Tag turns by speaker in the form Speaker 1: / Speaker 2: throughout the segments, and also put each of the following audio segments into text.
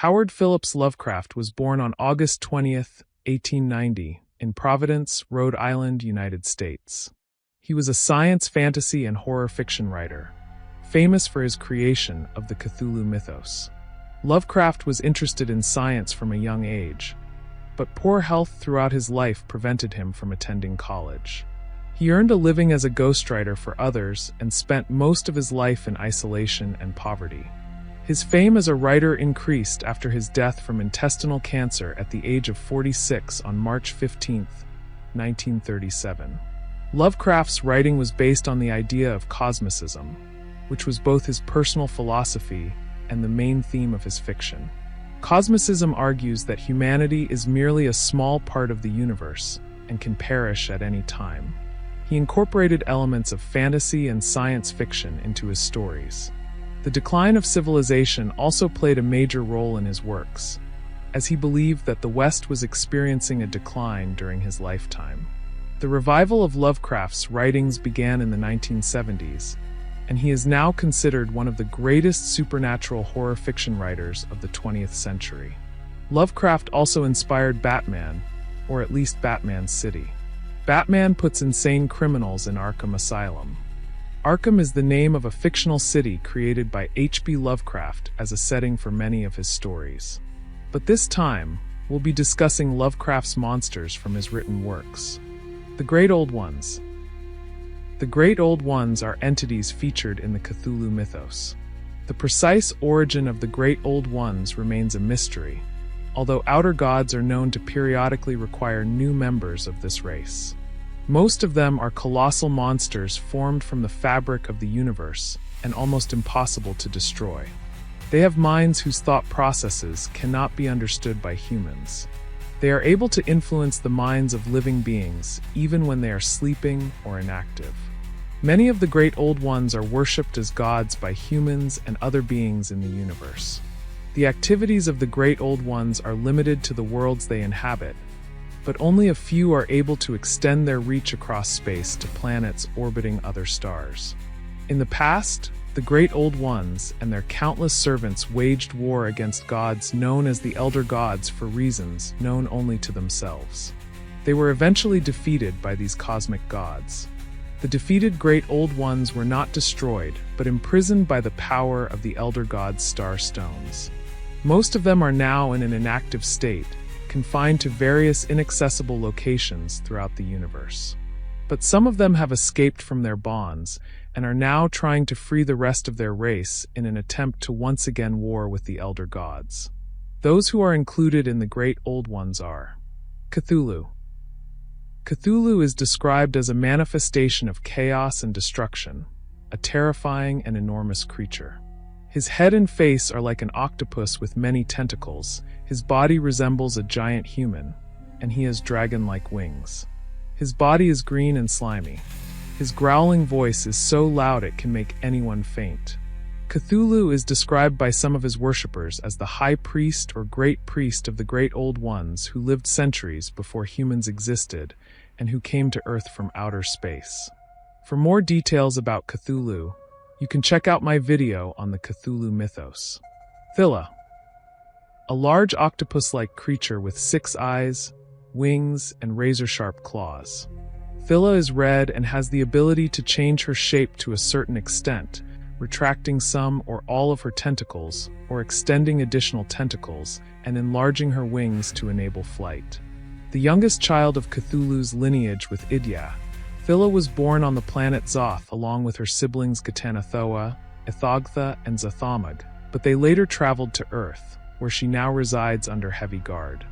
Speaker 1: Howard Phillips Lovecraft was born on August 20th, 1890, in Providence, Rhode Island, United States. He was a science, fantasy, and horror fiction writer, famous for his creation of the Cthulhu mythos. Lovecraft was interested in science from a young age, but poor health throughout his life prevented him from attending college. He earned a living as a ghostwriter for others and spent most of his life in isolation and poverty. His fame as a writer increased after his death from intestinal cancer at the age of 46 on March 15, 1937. Lovecraft's writing was based on the idea of cosmicism, which was both his personal philosophy and the main theme of his fiction. Cosmicism argues that humanity is merely a small part of the universe and can perish at any time. He incorporated elements of fantasy and science fiction into his stories. The decline of civilization also played a major role in his works, as he believed that the West was experiencing a decline during his lifetime. The revival of Lovecraft's writings began in the 1970s, and he is now considered one of the greatest supernatural horror fiction writers of the 20th century. Lovecraft also inspired Batman, or at least Batman City. Batman puts insane criminals in Arkham Asylum. Arkham is the name of a fictional city created by H.P. Lovecraft as a setting for many of his stories. But this time, we'll be discussing Lovecraft's monsters from his written works. The Great Old Ones. The Great Old Ones are entities featured in the Cthulhu mythos. The precise origin of the Great Old Ones remains a mystery, although outer gods are known to periodically require new members of this race. Most of them are colossal monsters formed from the fabric of the universe and almost impossible to destroy. They have minds whose thought processes cannot be understood by humans. They are able to influence the minds of living beings even when they are sleeping or inactive. Many of the Great Old Ones are worshipped as gods by humans and other beings in the universe. The activities of the Great Old Ones are limited to the worlds they inhabit, but only a few are able to extend their reach across space to planets orbiting other stars. In the past, the Great Old Ones and their countless servants waged war against gods known as the Elder Gods for reasons known only to themselves. They were eventually defeated by these cosmic gods. The defeated Great Old Ones were not destroyed, but imprisoned by the power of the Elder Gods' star stones. Most of them are now in an inactive state, confined to various inaccessible locations throughout the universe. But some of them have escaped from their bonds and are now trying to free the rest of their race in an attempt to once again war with the Elder Gods. Those who are included in the Great Old Ones are Cthulhu. Cthulhu is described as a manifestation of chaos and destruction, a terrifying and enormous creature. His head and face are like an octopus with many tentacles, his body resembles a giant human, and he has dragon-like wings. His body is green and slimy. His growling voice is so loud it can make anyone faint. Cthulhu is described by some of his worshippers as the high priest or great priest of the Great Old Ones who lived centuries before humans existed and who came to Earth from outer space. For more details about Cthulhu, you can check out my video on the Cthulhu mythos. Thylla. A large octopus-like creature with 6 eyes, wings, and razor-sharp claws. Thylla is red and has the ability to change her shape to a certain extent, retracting some or all of her tentacles, or extending additional tentacles, and enlarging her wings to enable flight. The youngest child of Cthulhu's lineage with Idya, Thylla was born on the planet Zoth along with her siblings Ghatanothoa, Ithogtha, and Zathamag, but they later traveled to Earth, where she now resides under heavy guard.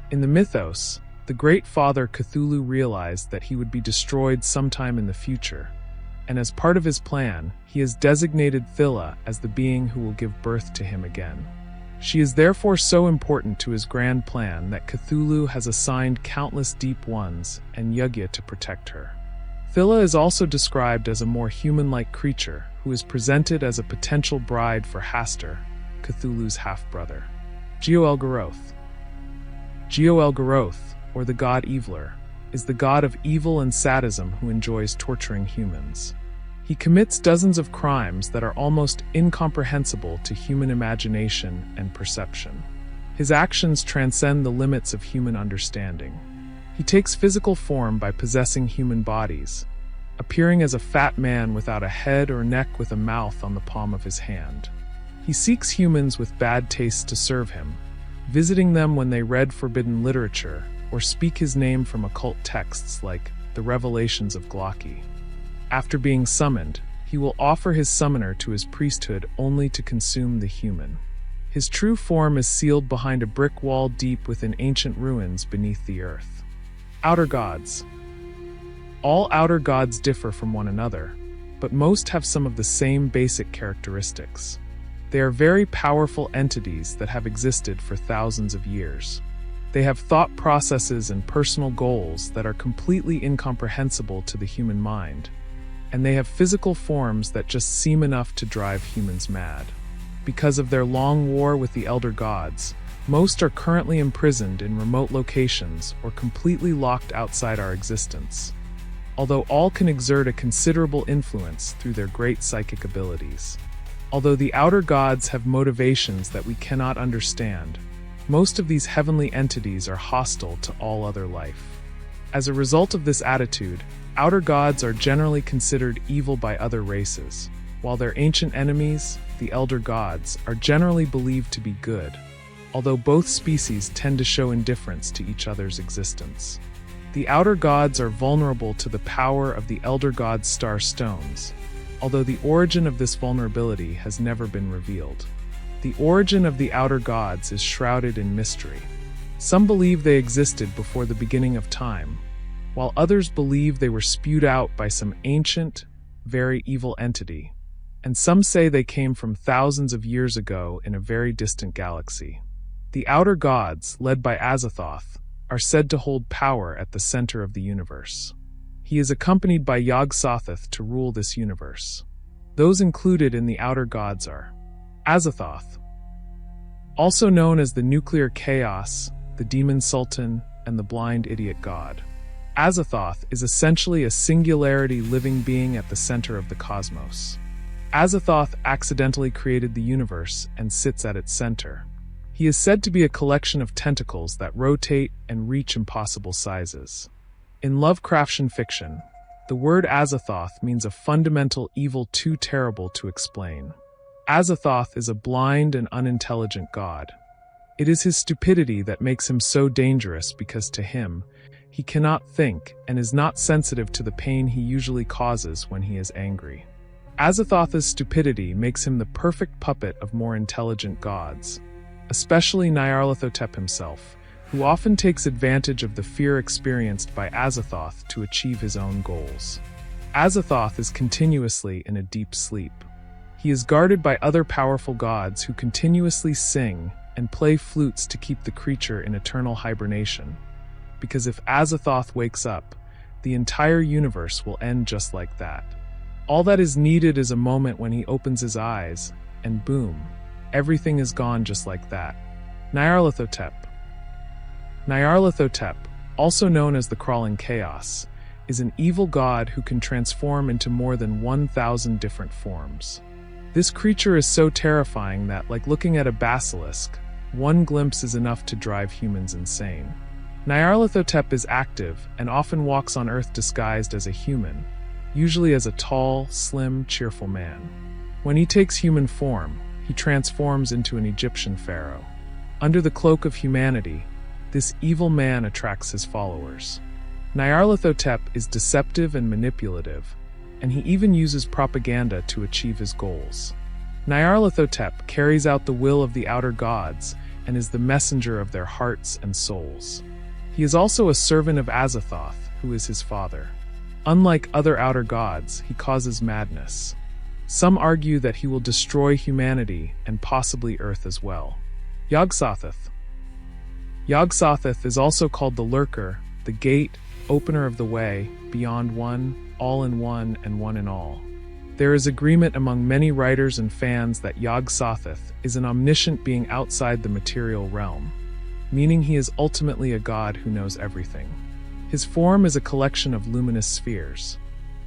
Speaker 1: In the mythos, the Great Father Cthulhu realized that he would be destroyed sometime in the future, and as part of his plan, he has designated Thylla as the being who will give birth to him again. She is therefore so important to his grand plan that Cthulhu has assigned countless Deep Ones and Yugya to protect her. Thylla is also described as a more human-like creature who is presented as a potential bride for Hastur, Cthulhu's half-brother. Geo-el-Garoth. Geo-el-Garoth, or the god Eviler, is the god of evil and sadism who enjoys torturing humans. He commits dozens of crimes that are almost incomprehensible to human imagination and perception. His actions transcend the limits of human understanding. He takes physical form by possessing human bodies, appearing as a fat man without a head or neck with a mouth on the palm of his hand. He seeks humans with bad taste to serve him, visiting them when they read forbidden literature or speak his name from occult texts like the Revelations of Glauci. After being summoned, he will offer his summoner to his priesthood only to consume the human. His true form is sealed behind a brick wall deep within ancient ruins beneath the earth. Outer gods. All outer gods differ from one another, but most have some of the same basic characteristics. They are very powerful entities that have existed for thousands of years. They have thought processes and personal goals that are completely incomprehensible to the human mind, and they have physical forms that just seem enough to drive humans mad. Because of their long war with the elder gods, most are currently imprisoned in remote locations or completely locked outside our existence, although all can exert a considerable influence through their great psychic abilities. Although the outer gods have motivations that we cannot understand, most of these heavenly entities are hostile to all other life. As a result of this attitude, outer gods are generally considered evil by other races, while their ancient enemies, the elder gods, are generally believed to be good, although both species tend to show indifference to each other's existence. The outer gods are vulnerable to the power of the elder gods' star stones, although the origin of this vulnerability has never been revealed. The origin of the outer gods is shrouded in mystery. Some believe they existed before the beginning of time, while others believe they were spewed out by some ancient, very evil entity, and some say they came from thousands of years ago in a very distant galaxy. The outer gods, led by Azathoth, are said to hold power at the center of the universe. He is accompanied by Yog-Sothoth to rule this universe. Those included in the outer gods are Azathoth, also known as the nuclear chaos, the demon sultan, and the blind idiot god. Azathoth is essentially a singularity living being at the center of the cosmos. Azathoth accidentally created the universe and sits at its center. He is said to be a collection of tentacles that rotate and reach impossible sizes. In Lovecraftian fiction, the word Azathoth means a fundamental evil too terrible to explain. Azathoth is a blind and unintelligent god. It is his stupidity that makes him so dangerous because to him, he cannot think and is not sensitive to the pain he usually causes when he is angry. Azathoth's stupidity makes him the perfect puppet of more intelligent gods, especially Nyarlathotep himself, who often takes advantage of the fear experienced by Azathoth to achieve his own goals. Azathoth is continuously in a deep sleep. He is guarded by other powerful gods who continuously sing and play flutes to keep the creature in eternal hibernation, because if Azathoth wakes up, the entire universe will end just like that. All that is needed is a moment when he opens his eyes, and boom, everything is gone just like that. Nyarlathotep. Nyarlathotep, also known as the Crawling Chaos, is an evil god who can transform into more than 1,000 different forms. This creature is so terrifying that, like looking at a basilisk, one glimpse is enough to drive humans insane. Nyarlathotep is active and often walks on Earth disguised as a human, usually as a tall, slim, cheerful man. When he takes human form, he transforms into an Egyptian pharaoh. Under the cloak of humanity, this evil man attracts his followers. Nyarlathotep is deceptive and manipulative, and he even uses propaganda to achieve his goals. Nyarlathotep carries out the will of the outer gods and is the messenger of their hearts and souls. He is also a servant of Azathoth, who is his father. Unlike other outer gods, he causes madness. Some argue that he will destroy humanity and possibly Earth as well. Yog-Sothoth. Yog-Sothoth is also called the Lurker, the Gate, Opener of the Way, Beyond One, All in One, and One in All. There is agreement among many writers and fans that Yog-Sothoth is an omniscient being outside the material realm, meaning he is ultimately a god who knows everything. His form is a collection of luminous spheres.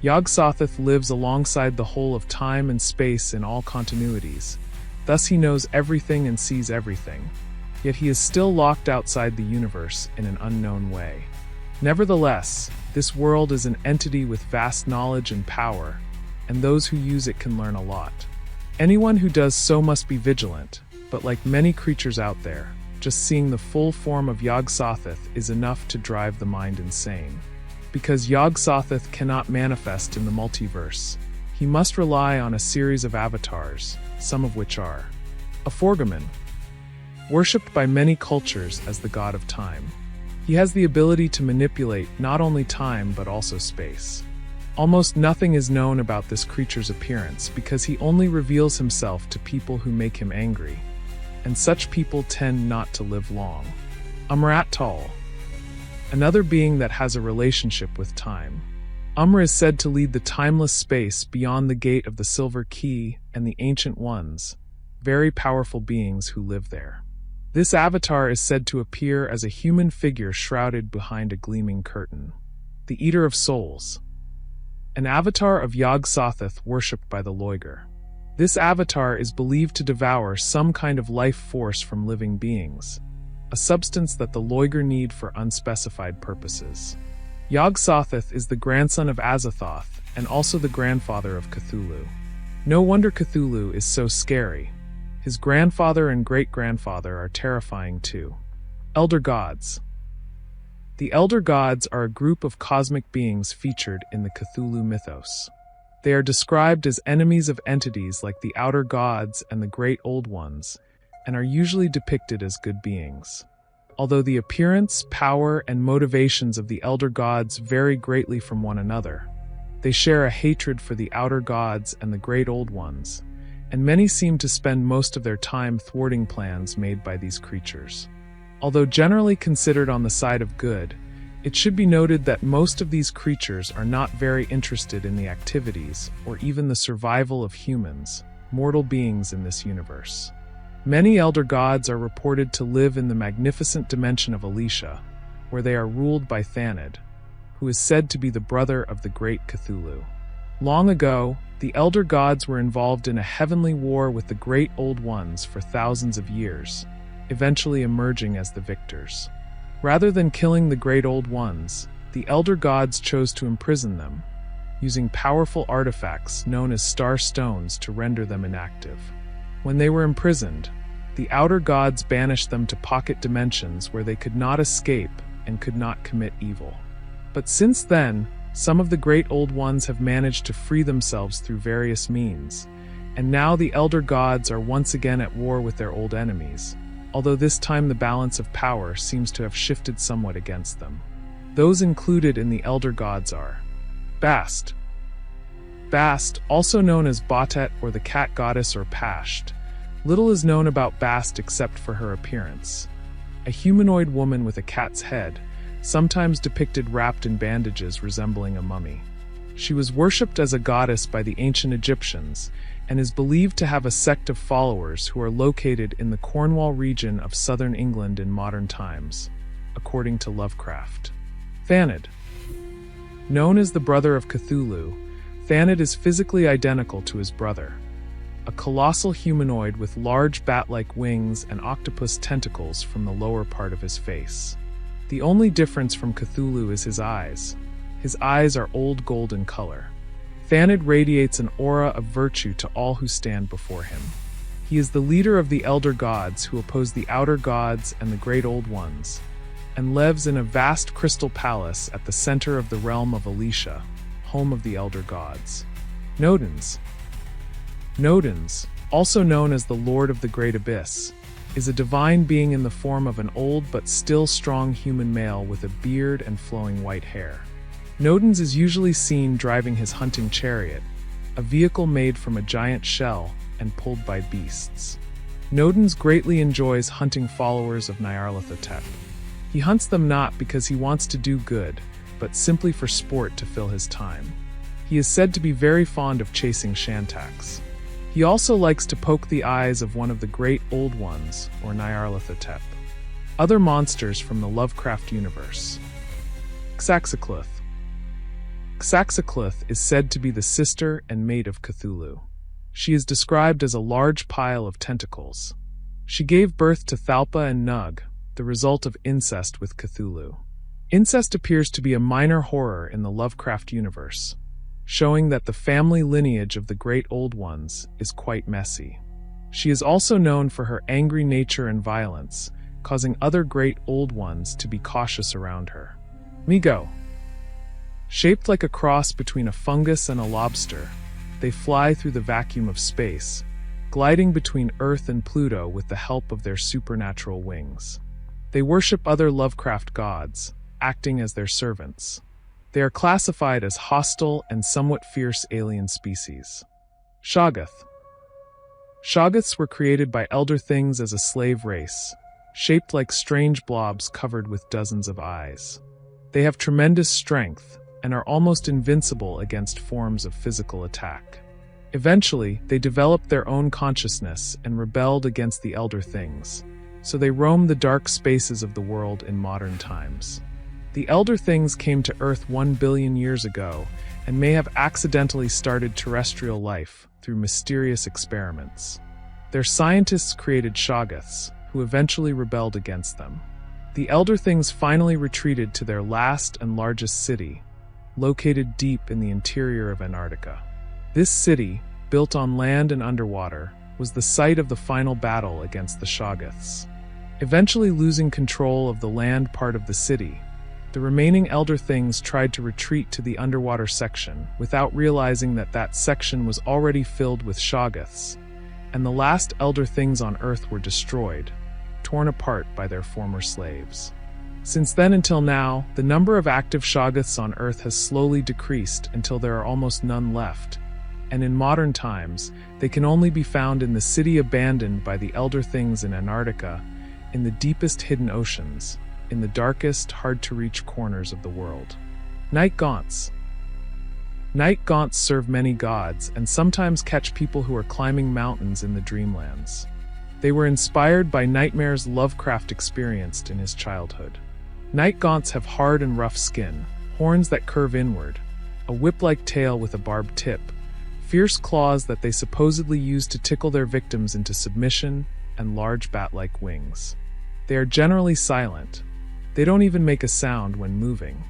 Speaker 1: Yog-Sothoth lives alongside the whole of time and space in all continuities, thus he knows everything and sees everything. yet he is still locked outside the universe in an unknown way. Nevertheless, this world is an entity with vast knowledge and power, and those who use it can learn a lot. Anyone who does so must be vigilant, but like many creatures out there, just seeing the full form of Yog-Sothoth is enough to drive the mind insane. Because Yog-Sothoth cannot manifest in the multiverse, he must rely on a series of avatars, some of which are a Forgaman, worshipped by many cultures as the god of time. He has the ability to manipulate not only time but also space. Almost nothing is known about this creature's appearance because he only reveals himself to people who make him angry, and such people tend not to live long. Umrat-Tal, another being that has a relationship with time. Umra is said to lead the timeless space beyond the gate of the Silver Key and the Ancient Ones, very powerful beings who live there. This avatar is said to appear as a human figure shrouded behind a gleaming curtain. The Eater of Souls, an avatar of Yog-Sothoth worshipped by the Loigar. This avatar is believed to devour some kind of life force from living beings, a substance that the Loigar need for unspecified purposes. Yog-Sothoth is the grandson of Azathoth and also the grandfather of Cthulhu. No wonder Cthulhu is so scary. His grandfather and great-grandfather are terrifying too. Elder Gods. The Elder Gods are a group of cosmic beings featured in the Cthulhu mythos. They are described as enemies of entities like the Outer Gods and the Great Old Ones, and are usually depicted as good beings. Although the appearance, power, and motivations of the Elder Gods vary greatly from one another, they share a hatred for the Outer Gods and the Great Old Ones, and many seem to spend most of their time thwarting plans made by these creatures. Although generally considered on the side of good, it should be noted that most of these creatures are not very interested in the activities or even the survival of humans, mortal beings in this universe. Many Elder Gods are reported to live in the magnificent dimension of Alicia, where they are ruled by Thanid, who is said to be the brother of the great Cthulhu. Long ago, the Elder Gods were involved in a heavenly war with the Great Old Ones for thousands of years, eventually emerging as the victors. Rather than killing the Great Old Ones, the Elder Gods chose to imprison them, using powerful artifacts known as star stones to render them inactive. When they were imprisoned, the Outer Gods banished them to pocket dimensions where they could not escape and could not commit evil. But since then, some of the Great Old Ones have managed to free themselves through various means, and now the Elder Gods are once again at war with their old enemies, although this time the balance of power seems to have shifted somewhat against them. Those included in the Elder Gods are Bast. Bast, also known as Batet or the Cat Goddess or Pasht. Little is known about Bast except for her appearance. A humanoid woman with a cat's head, sometimes depicted wrapped in bandages resembling a mummy. She was worshipped as a goddess by the ancient Egyptians, and is believed to have a sect of followers who are located in the Cornwall region of southern England in modern times, according to Lovecraft. Thanid. Known as the brother of Cthulhu, Thanid is physically identical to his brother, a colossal humanoid with large bat-like wings and octopus tentacles from the lower part of his face. The only difference from Cthulhu is his eyes. His eyes are old gold in color. Thanid radiates an aura of virtue to all who stand before him. He is the leader of the Elder Gods who oppose the Outer Gods and the Great Old Ones, and lives in a vast crystal palace at the center of the realm of Alicia, home of the Elder Gods. Nodens. Nodens, also known as the Lord of the Great Abyss, is a divine being in the form of an old but still strong human male with a beard and flowing white hair. Nodens is usually seen driving his hunting chariot, a vehicle made from a giant shell and pulled by beasts. Nodens greatly enjoys hunting followers of Nyarlathotep. He hunts them not because he wants to do good, but simply for sport to fill his time. He is said to be very fond of chasing Shantax. He also likes to poke the eyes of one of the Great Old Ones, or Nyarlathotep. Other monsters from the Lovecraft universe. Xaxacluth. Xaxacluth is said to be the sister and mate of Cthulhu. She is described as a large pile of tentacles. She gave birth to Thalpa and Nug, the result of incest with Cthulhu. Incest appears to be a minor horror in the Lovecraft universe, showing that the family lineage of the Great Old Ones is quite messy. She is also known for her angry nature and violence, causing other Great Old Ones to be cautious around her. Migo. Shaped like a cross between a fungus and a lobster, they fly through the vacuum of space, gliding between Earth and Pluto with the help of their supernatural wings. They worship other Lovecraft gods, acting as their servants. They are classified as hostile and somewhat fierce alien species. Shoggoth. Shoggoths were created by Elder Things as a slave race, shaped like strange blobs covered with dozens of eyes. They have tremendous strength and are almost invincible against forms of physical attack. Eventually, they developed their own consciousness and rebelled against the Elder Things, so they roam the dark spaces of the world in modern times. The Elder Things came to Earth 1 billion years ago and may have accidentally started terrestrial life through mysterious experiments. Their scientists created Shoggoths, who eventually rebelled against them. The Elder Things finally retreated to their last and largest city, located deep in the interior of Antarctica. This city, built on land and underwater, was the site of the final battle against the Shoggoths. Eventually losing control of the land part of the city, the remaining Elder Things tried to retreat to the underwater section without realizing that that section was already filled with Shoggoths, and the last Elder Things on Earth were destroyed, torn apart by their former slaves. Since then until now, the number of active Shoggoths on Earth has slowly decreased until there are almost none left, and in modern times, they can only be found in the city abandoned by the Elder Things in Antarctica, in the deepest hidden oceans, in the darkest, hard-to-reach corners of the world. Night Gaunts. Night Gaunts serve many gods and sometimes catch people who are climbing mountains in the Dreamlands. They were inspired by nightmares Lovecraft experienced in his childhood. Night Gaunts have hard and rough skin, horns that curve inward, a whip-like tail with a barbed tip, fierce claws that they supposedly use to tickle their victims into submission, and large bat-like wings. They are generally silent. They don't even make a sound when moving.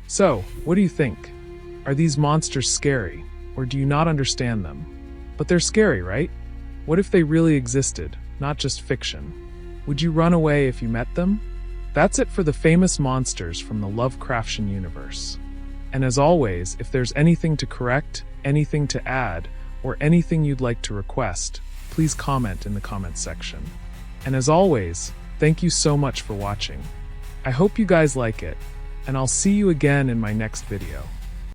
Speaker 1: So, what do you think? Are these monsters scary, or do you not understand them? But they're scary, right? What if they really existed, not just fiction? Would you run away if you met them? That's it for the famous monsters from the Lovecraftian universe. And as always, if there's anything to correct, anything to add, or anything you'd like to request, please comment in the comments section. And as always, thank you so much for watching. I hope you guys like it, and I'll see you again in my next video.